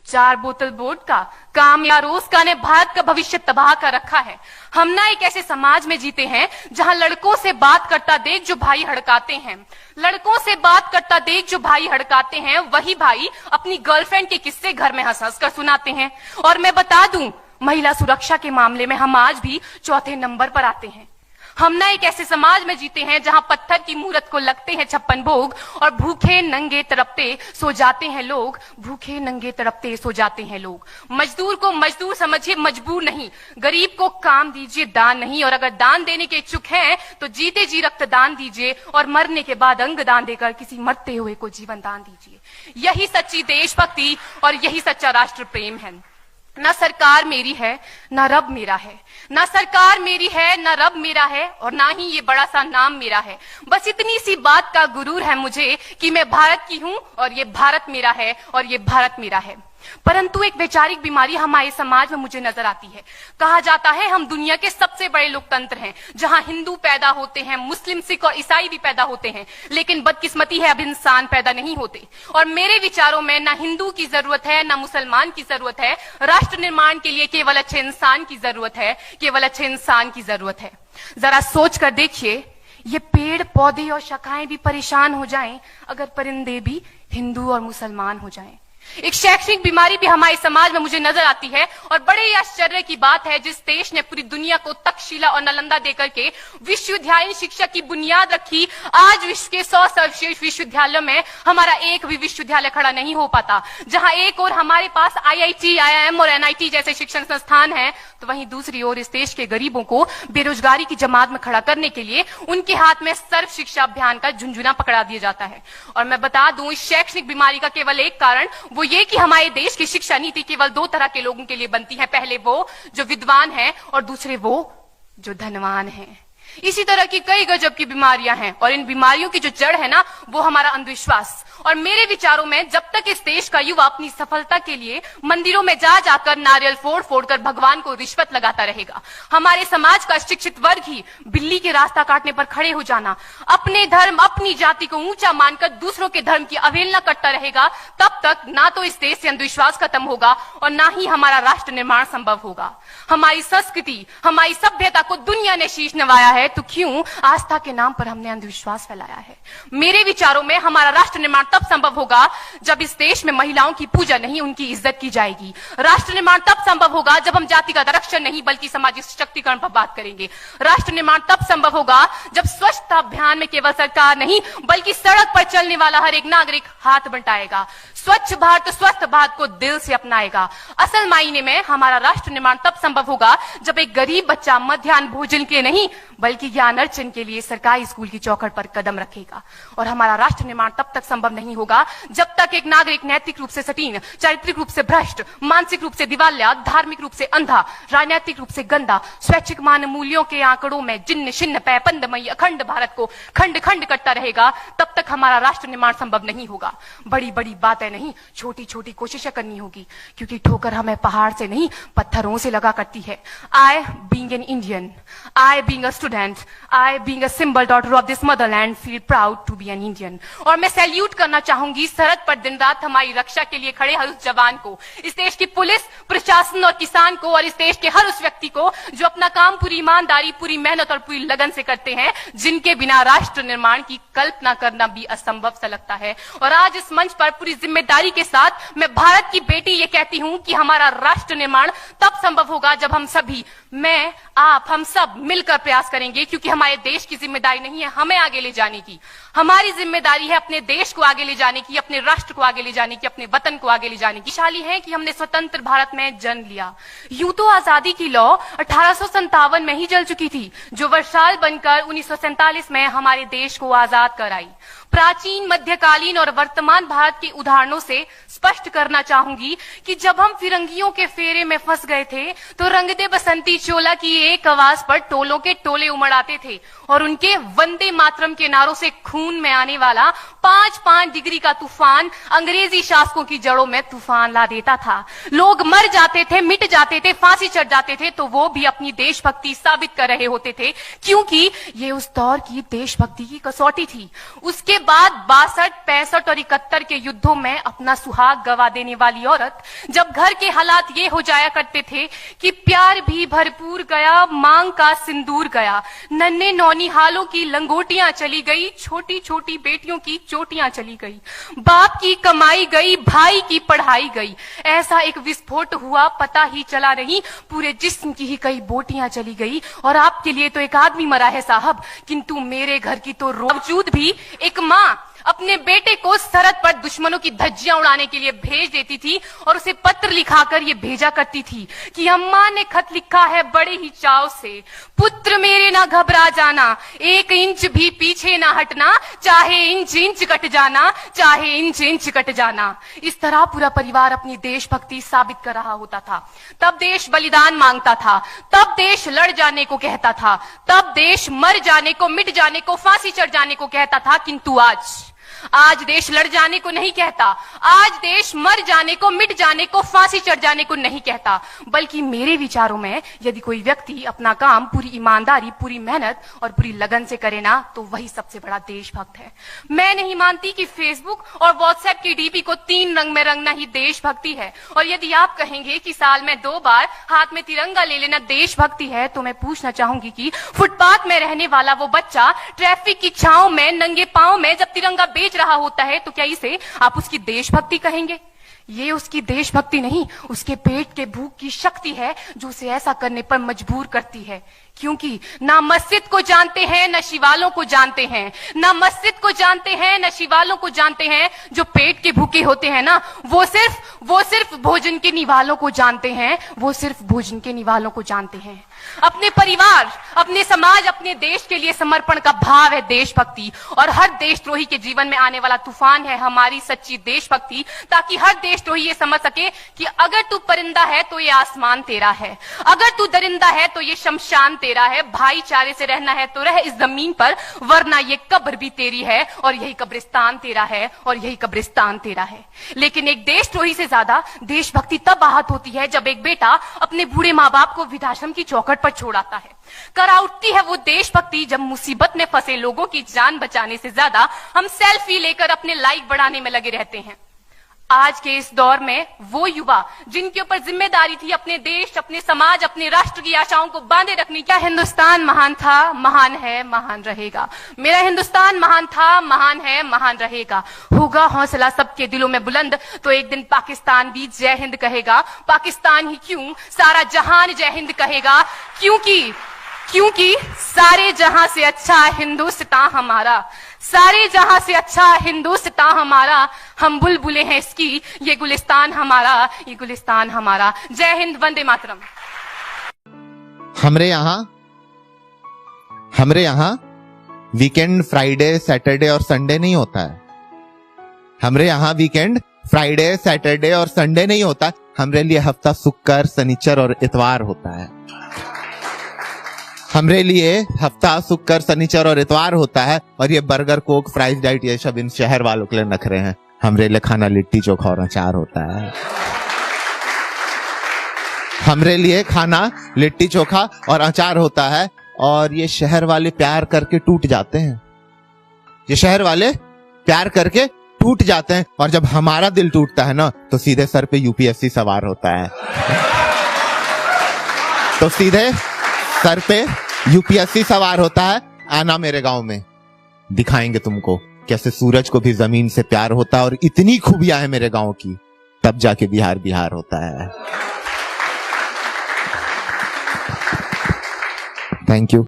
4 बोतल वोडका, काम या रोजका ने भारत का भविष्य तबाह कर रखा है। हम ना एक ऐसे समाज में जीते हैं जहां लड़कों से बात करता देख जो भाई हड़काते हैं, लड़कों से बात करता देख जो भाई हड़काते हैं, वही भाई अपनी गर्लफ्रेंड के किस्से घर में हंस हंस कर सुनाते हैं। और मैं बता दूं, महिला सुरक्षा के मामले में हम आज भी चौथे नंबर पर आते हैं। हम ना एक ऐसे समाज में जीते हैं जहां पत्थर की मूरत को लगते हैं 56 भोग और भूखे नंगे तड़पते सो जाते हैं लोग, भूखे नंगे तड़पते सो जाते हैं लोग। मजदूर को मजदूर समझिए, मजबूर नहीं। गरीब को काम दीजिए, दान नहीं। और अगर दान देने के इच्छुक हैं तो जीते जी रक्तदान दीजिए और मरने के बाद अंग दान देकर किसी मरते हुए को जीवन दान दीजिए। यही सच्ची देशभक्ति और यही सच्चा राष्ट्र प्रेम है। ना सरकार मेरी है, ना रब मेरा है। ना सरकार मेरी है, ना रब मेरा है, और ना ही ये बड़ा सा नाम मेरा है। बस इतनी सी बात का गुरूर है मुझे कि मैं भारत की हूं और ये भारत मेरा है और ये भारत मेरा है। परंतु एक वैचारिक बीमारी हमारे समाज में मुझे नजर आती है। कहा जाता है हम दुनिया के सबसे बड़े लोकतंत्र हैं, जहां हिंदू पैदा होते हैं, मुस्लिम, सिख और ईसाई भी पैदा होते हैं, लेकिन बदकिस्मती है अब इंसान पैदा नहीं होते। और मेरे विचारों में ना हिंदू की जरूरत है, ना मुसलमान की जरूरत है। राष्ट्र निर्माण के लिए केवल अच्छे इंसान की जरूरत है, केवल अच्छे इंसान की जरूरत है। जरा सोच कर देखिए, ये पेड़ पौधे और शाखाएं भी परेशान हो जाएं अगर परिंदे भी हिंदू और मुसलमान हो जाएं। एक शैक्षणिक बीमारी भी हमारे समाज में मुझे नजर आती है, और बड़े ही आश्चर्य की बात है, जिस देश ने पूरी दुनिया को तक्षशिला और नालंदा देकर के विश्वविद्यालय शिक्षा की बुनियाद रखी, आज विश्व के 100 सर्वश्रेष्ठ विश्वविद्यालयों में हमारा एक भी विश्वविद्यालय खड़ा नहीं हो पाता। जहां एक और हमारे पास IIT, IIM और NIT जैसे शिक्षण संस्थान हैं, तो वहीं दूसरी ओर इस देश के गरीबों को बेरोजगारी की जमात में खड़ा करने के लिए उनके हाथ में सर्व शिक्षा अभियान का झुंझुना पकड़ा दिया जाता है। और मैं बता दूं, इस शैक्षणिक बीमारी का केवल एक कारण वो ये कि हमारे देश की शिक्षा नीति केवल 2 तरह के लोगों के लिए बनती है। पहले वो जो विद्वान हैं और दूसरे वो जो धनवान हैं। इसी तरह की कई गजब की बीमारियां हैं, और इन बीमारियों की जो जड़ है ना, वो हमारा अंधविश्वास। और मेरे विचारों में जब तक इस देश का युवा अपनी सफलता के लिए मंदिरों में जा जाकर नारियल फोड़ फोड़ कर भगवान को रिश्वत लगाता रहेगा, हमारे समाज का शिक्षित वर्ग ही बिल्ली के रास्ता काटने पर खड़े हो जाना, अपने धर्म अपनी जाति को ऊंचा मानकर दूसरों के धर्म की अवहेलना करता रहेगा, तब तक ना तो इस देश से अंधविश्वास खत्म होगा और ना ही हमारा राष्ट्र निर्माण संभव होगा। हमारी संस्कृति, हमारी सभ्यता को दुनिया ने शीश नवाया है, तो क्यों आस्था के नाम पर हमने अंधविश्वास फैलाया है? मेरे विचारों में हमारा राष्ट्र निर्माण तब संभव होगा जब इस देश में महिलाओं की पूजा नहीं, उनकी इज्जत की जाएगी। राष्ट्र निर्माण तब संभव होगा जब हम जातिगत आरक्षण नहीं बल्कि सामाजिक सशक्तिकरण पर बात करेंगे। राष्ट्र निर्माण तब संभव होगा जब स्वच्छता अभियान में केवल सरकार नहीं बल्कि सड़क पर चलने वाला हर एक नागरिक हाथ बंटाएगा, स्वच्छ भारत स्वस्थ भारत को दिल से अपनाएगा। असल मायने में हमारा राष्ट्र निर्माण तब संभव होगा जब एक गरीब बच्चा मध्याह्न भोजन के नहीं बल्कि ज्ञान अर्जन के लिए सरकारी स्कूल की चौखट पर कदम रखेगा। और हमारा राष्ट्र निर्माण तब तक संभव नहीं होगा जब तक एक नागरिक नैतिक रूप से सटीन, चारित्रिक रूप से भ्रष्ट, मानसिक रूप से दिवालिया, धार्मिक रूप से अंधा, राजनीतिक रूप से गंदा, स्वैच्छिक मान मूल्यों के आंकड़ों में जिन्न शिन्न पैपंदमयी अखंड भारत को खंड खंड करता रहेगा। तब तक हमारा राष्ट्र निर्माण संभव नहीं होगा। बड़ी बड़ी बातें नहीं, छोटी छोटी कोशिशें करनी होगी, क्योंकि ठोकर हमें पहाड़ से नहीं पत्थरों से लगा करती है। I being an Indian, I being a student, I being a symbol daughter of this motherland feel proud to be an Indian। और मैं सैल्यूट करना चाहूंगी सरहद पर दिन रात हमारी रक्षा के लिए खड़े हर उस जवान को, इस देश की पुलिस, प्रशासन और किसान को, और इस देश के हर उस व्यक्ति को जो अपना काम पूरी ईमानदारी, पूरी मेहनत और पूरी लगन से करते हैं, जिनके बिना राष्ट्र निर्माण की कल्पना करना भी असंभव सा लगता है। और आज इस मंच पर पूरी जिम्मेदारी के साथ मैं भारत की बेटी ये कहती हूं कि हमारा राष्ट्र निर्माण तब संभव होगा जब हम सभी, मैं, आप, हम सब मिलकर प्रयास करेंगे, क्योंकि हमारे देश की जिम्मेदारी नहीं है हमें आगे ले जाने की, हमारी जिम्मेदारी है अपने देश को आगे ले जाने की, अपने राष्ट्र को आगे ले जाने की, अपने वतन को आगे ले जाने की। शाली है कि हमने स्वतंत्र भारत में जन्म लिया। यूं तो आजादी की लौ 1857 में ही जल चुकी थी, जो वर्षाल बनकर 1947 में हमारे देश को आजाद कराई। प्राचीन, मध्यकालीन और वर्तमान भारत के उदाहरणों से स्पष्ट करना चाहूंगी कि जब हम फिरंगियों के फेरे में फंस गए थे तो रंग दे बसंती चोला की एक आवाज पर टोलों के टोले उमड़ आते थे और उनके वंदे मातरम के नारों से खून में आने वाला 5-5 डिग्री का तूफान अंग्रेजी शासकों की जड़ों में तूफान ला देता था। लोग मर जाते थे, मिट जाते थे, फांसी चढ़ जाते थे, तो वो भी अपनी देशभक्ति साबित कर रहे होते थे, क्योंकि ये उस दौर की देशभक्ति की कसौटी थी। उसके उसके बाद 62, 65 और 71 के युद्धों में अपना सुहाग गवा देने वाली औरत, जब घर के हालात ये हो जाया करते थे कि प्यार भी भरपूर गया, मांग का सिंदूर गया, नन्हे नौनिहालों की लंगोटियां चली गई, छोटी छोटी बेटियों की चोटियां चली गई, बाप की कमाई गई, भाई की पढ़ाई गई, ऐसा एक विस्फोट हुआ पता ही चला नहीं, पूरे जिस्म की ही कई बोटियां चली गई। और आपके लिए तो एक आदमी मरा है साहब, किंतु मेरे घर की तो बावजूद भी एक माँ अपने बेटे को सरहद पर दुश्मनों की धज्जियां उड़ाने के लिए भेज देती थी और उसे पत्र लिखाकर ये भेजा करती थी कि अम्मा ने खत लिखा है बड़े ही चाव से, पुत्र मेरे ना घबरा जाना, 1 इंच भी पीछे ना हटना, चाहे इंच इंच कट जाना, चाहे इंच इंच कट जाना। इस तरह पूरा परिवार अपनी देशभक्ति साबित कर रहा होता था। तब देश बलिदान मांगता था, तब देश लड़ जाने को कहता था, तब देश मर जाने को, मिट जाने को, फांसी चढ़ जाने को कहता था। किंतु आज देश लड़ जाने को नहीं कहता, आज देश मर जाने को, मिट जाने को, फांसी चढ़ जाने को नहीं कहता, बल्कि मेरे विचारों में यदि कोई व्यक्ति अपना काम पूरी ईमानदारी, पूरी मेहनत और पूरी लगन से करे ना, तो वही सबसे बड़ा देशभक्त है। मैं नहीं मानती कि फेसबुक और व्हाट्सएप की डीपी को 3 रंग में रंगना ही देशभक्ति है। और यदि आप कहेंगे कि साल में 2 बार हाथ में तिरंगा ले लेना देशभक्ति है, तो मैं पूछना चाहूंगी कि फुटपाथ में रहने वाला वो बच्चा ट्रैफिक की छांव में नंगे पांव में जब तिरंगा बेच रहा होता है, तो क्या इसे आप उसकी देशभक्ति कहेंगे? ये उसकी देशभक्ति नहीं, उसके पेट के भूख की शक्ति है जो उसे ऐसा करने पर मजबूर करती है। क्योंकि ना मस्जिद को जानते हैं, न शिवालों को जानते हैं, ना मस्जिद को जानते हैं, न शिवालों को जानते हैं। जो पेट के भूखे होते हैं ना, वो सिर्फ भोजन के निवालों को जानते हैं, वो सिर्फ भोजन के निवालों को जानते हैं। अपने परिवार, अपने समाज, अपने देश के लिए समर्पण का भाव है देशभक्ति। और हर देशद्रोही के जीवन में आने वाला तूफान है हमारी सच्ची देशभक्ति, ताकि हर देशद्रोही ये समझ सके कि अगर तू परिंदा है तो ये आसमान तेरा है, अगर तू दरिंदा है तो ये शमशान तेरा है, भाईचारे से रहना है तो रह इस जमीन पर, वरना ये कब्र भी तेरी है और यही कब्रिस्तान तेरा है और यही कब्रिस्तान तेरा है। लेकिन एक देशद्रोही से ज्यादा देशभक्ति तब आहत होती है जब एक बेटा अपने बूढ़े माँ बाप को वृद्धाश्रम की चौखट पर छोड़ आता है। करा उठती है वो देशभक्ति जब मुसीबत में फंसे लोगों की जान बचाने से ज्यादा हम सेल्फी लेकर अपने लाइक बढ़ाने में लगे रहते हैं। आज के इस दौर में वो युवा जिनके ऊपर जिम्मेदारी थी अपने देश, अपने समाज, अपने राष्ट्र की आशाओं को बांधे रखने, क्या हिंदुस्तान महान था, महान है, महान रहेगा। मेरा हिंदुस्तान महान था, महान है, महान रहेगा। होगा हौसला सबके दिलों में बुलंद तो एक दिन पाकिस्तान भी जय हिंद कहेगा। पाकिस्तान ही क्यों, सारा जहान जय हिंद कहेगा। क्योंकि सारे जहां से अच्छा हिंदुस्तान हमारा, सारे जहां से अच्छा हिंदुस्तान हमारा। हम बुलबुलें हैं इसकी, ये गुलिस्तान हमारा, ये गुलिस्तान हमारा। जय हिंद, वंदे मातरम। हमरे यहाँ वीकेंड फ्राइडे, सैटरडे और संडे नहीं होता है। हमरे यहाँ वीकेंड फ्राइडे, सैटरडे और संडे नहीं होता। हमरे लिए हफ्ता शुक्र, शनिचर और इतवार होता है। हमरे लिए हफ्ता शुक्र, शनिचर और इतवार होता है। और ये बर्गर, कोक, फ्राइज डाइट ये सब इन शहर वालों के लिए नखरे हैं। हमरे लिए खाना लिट्टी चोखा और अचार होता है। हमरे लिए खाना लिट्टी चोखा और अचार होता है। और ये शहर वाले प्यार करके टूट जाते हैं। ये शहर वाले प्यार करके टूट जाते हैं। और जब हमारा दिल टूटता है ना, तो सीधे सर पे यूपीएससी सवार होता है। तो सीधे सर पे यूपीएससी सवार होता है। आना मेरे गांव में, दिखाएंगे तुमको कैसे सूरज को भी जमीन से प्यार होता है। और इतनी खूबियां है मेरे गांव की, तब जाके बिहार बिहार होता है। Thank you.